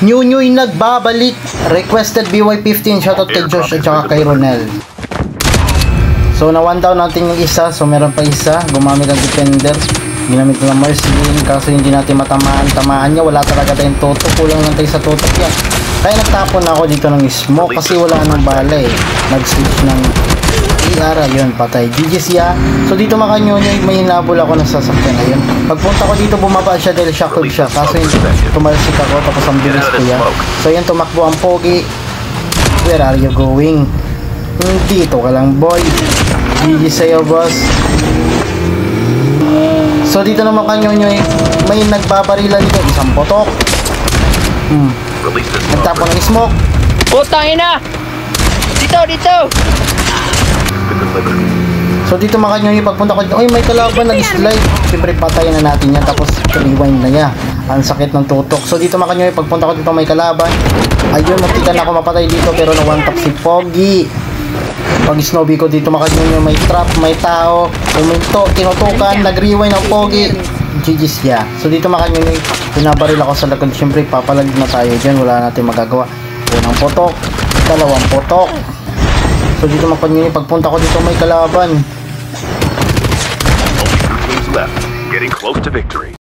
Nyunyuy nagbabalik. Requested BY15. Shoutout kay Josh at saka kay Ronel. So na one down natin yung isa. So meron pa isa. Gumamit ng defender. Ginamit ko ng Marceline. Kaso hindi natin tamaan niya. Wala talaga tayong tutok. Kulang lang tayo sa tutok yan. Kaya nagtapon ako dito ng smoke. Kasi wala nang bala eh. Nag-switch ng ER. Ayun, patay. GG siya. So dito makanyonyo. May hinabol ako ng sasakyan. Ayun. Pagpunta ko dito bumaba siya dahil shocked siya. Kaso yung tumalsik ako. Tapos ang bilis ko yan. So yan, tumakbo ang pogi. Where are you going? Dito ka lang, boy. GG sa'yo, boss. So dito naman kanyonyo may nagbabarilan dito. Isang potok. Nagtapo ng smoke. Putang ina! Dito! So dito mga kanyonyo pagpunta ko dito. Ay, may kalaban nag-slide. Siyempre patayin na natin yan. Tapos rewind na niya. Ang sakit ng tutok. So dito mga kanyonyo pagpunta ko dito may kalaban. Ayun, napitan ako mapatay dito. Pero na one tap si Pogi. Pag snowbie ko dito makanyonyo may trap, may tao, uminto, tinutukan, nag-rewind ang Pogi. GG siya. So dito makanyonyo pinabaril ako sa lakad. Siyempre papalag na tayo dyan. Wala natin magagawa. Unang potok, dalawang potok. So dito makanyonyo pagpunta ko dito may kalaban. Only 2 teams left, getting close to victory.